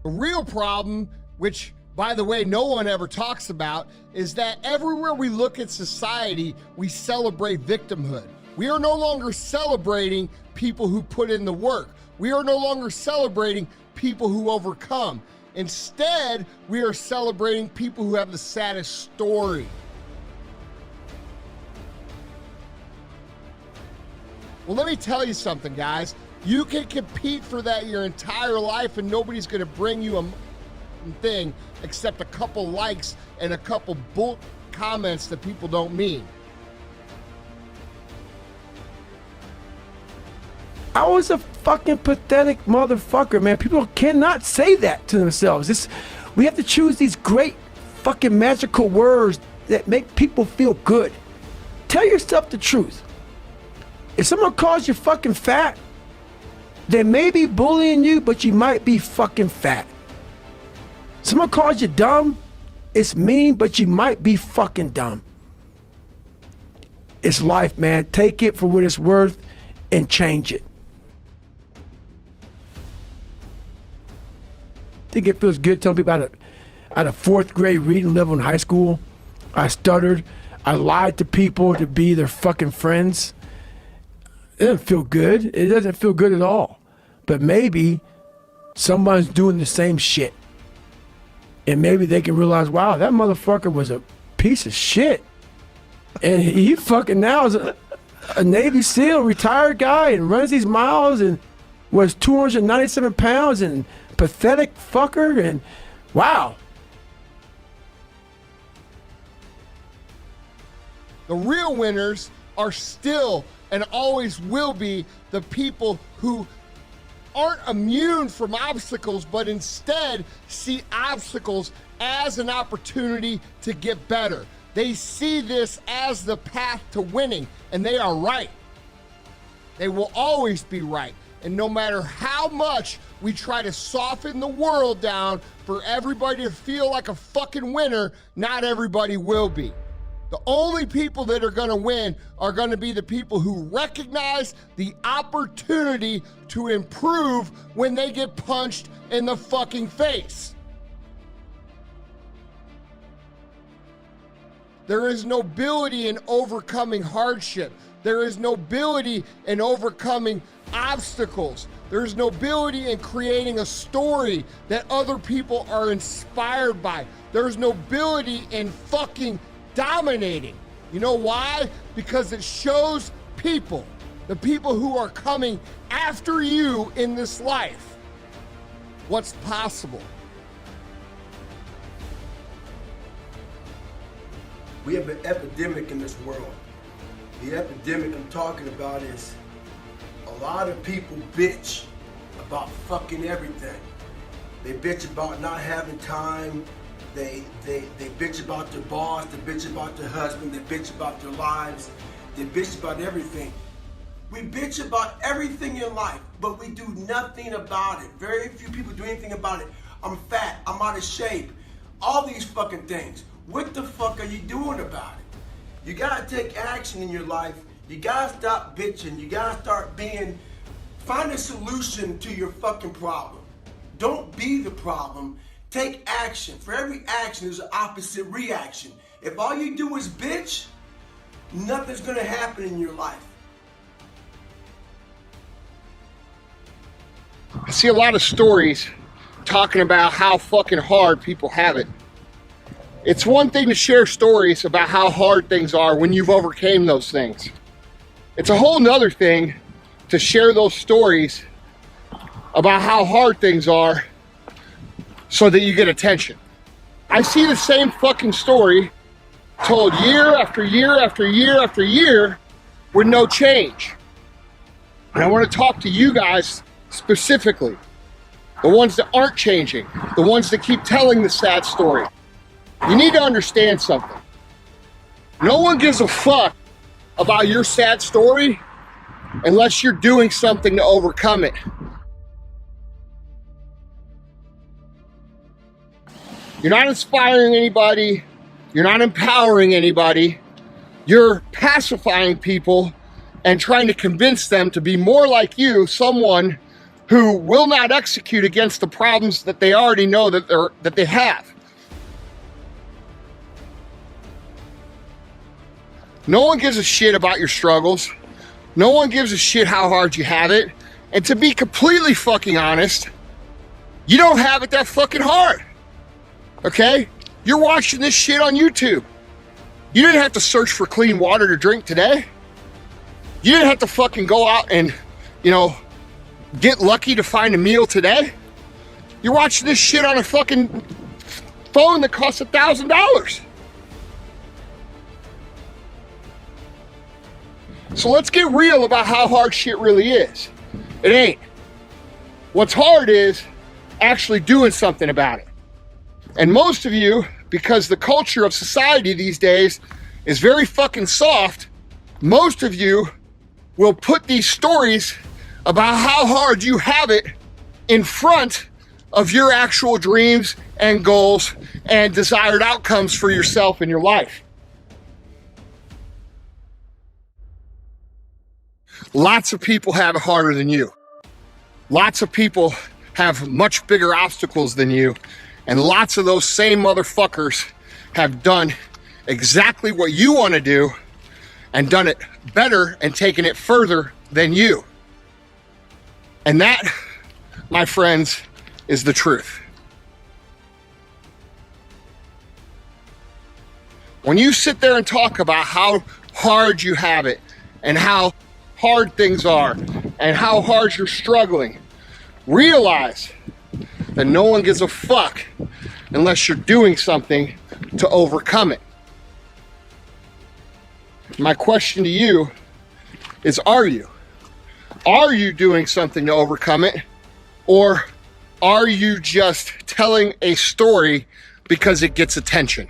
The real problem, which by the way, no one ever talks about, is that everywhere we look at society, we celebrate victimhood. We are no longer celebrating people who put in the work. We are no longer celebrating people who overcome. Instead, we are celebrating people who have the saddest story. Well, let me tell you something, guys. You can compete for that your entire life and nobody's gonna bring you a thing except a couple likes and a couple bull comments that people don't mean. I was a fucking pathetic motherfucker, man. People cannot say that to themselves. We have to choose these great fucking magical words that make people feel good. Tell yourself the truth. If someone calls you fucking fat, they may be bullying you, but you might be fucking fat. Someone calls you dumb, it's mean, but you might be fucking dumb. It's life, man. Take it for what it's worth and change it. I think it feels good telling people I had a 4th grade reading level in high school. I stuttered. I lied to people to be their fucking friends. It doesn't feel good. It doesn't feel good at all. But maybe someone's doing the same shit. And maybe they can realize, wow, that motherfucker was a piece of shit. And he fucking now is a Navy SEAL, retired guy, and runs these miles and was 297 pounds and pathetic fucker. And wow. The real winners are still and always will be the people who aren't immune from obstacles, but instead see obstacles as an opportunity to get better. They see this as the path to winning, and they are right. They will always be right. And no matter how much we try to soften the world down for everybody to feel like a fucking winner, not everybody will be. The only people that are gonna win are gonna be the people who recognize the opportunity to improve when they get punched in the fucking face. There is nobility in overcoming hardship. There is nobility in overcoming obstacles. There is nobility in creating a story that other people are inspired by. There is nobility in fucking dominating. You know why? Because it shows people, the people who are coming after you in this life, what's possible. We have an epidemic in this world. The epidemic I'm talking about is a lot of people bitch about fucking everything. They bitch about not having time. They bitch about their boss, they bitch about their husband, they bitch about their lives, they bitch about everything. We bitch about everything in life, but we do nothing about it. Very few people do anything about it. I'm fat, I'm out of shape, all these fucking things. What the fuck are you doing about it? You gotta take action in your life. You gotta stop bitching. You gotta start find a solution to your fucking problem. Don't be the problem. Take action. For every action, there's an opposite reaction. If all you do is bitch, nothing's gonna happen in your life. I see a lot of stories talking about how fucking hard people have it. It's one thing to share stories about how hard things are when you've overcame those things. It's a whole nother thing to share those stories about how hard things are so that you get attention. I see the same fucking story told year after year after year after year with no change. And I want to talk to you guys specifically, the ones that aren't changing, the ones that keep telling the sad story. You need to understand something. No one gives a fuck about your sad story unless you're doing something to overcome it. You're not inspiring anybody. You're not empowering anybody. You're pacifying people and trying to convince them to be more like you, someone who will not execute against the problems that they already know that they have. No one gives a shit about your struggles. No one gives a shit how hard you have it. And to be completely fucking honest, you don't have it that fucking hard. Okay? You're watching this shit on YouTube. You didn't have to search for clean water to drink today. You didn't have to fucking go out and, get lucky to find a meal today. You're watching this shit on a fucking phone that costs $1,000. So let's get real about how hard shit really is. It ain't. What's hard is actually doing something about it. And most of you, because the culture of society these days is very fucking soft, most of you will put these stories about how hard you have it in front of your actual dreams and goals and desired outcomes for yourself in your life. Lots of people have it harder than you. Lots of people have much bigger obstacles than you. And lots of those same motherfuckers have done exactly what you want to do and done it better and taken it further than you. And that, my friends, is the truth. When you sit there and talk about how hard you have it and how hard things are and how hard you're struggling, realize that no one gives a fuck unless you're doing something to overcome it. My question to you is, are you? Are you doing something to overcome it? Or are you just telling a story because it gets attention?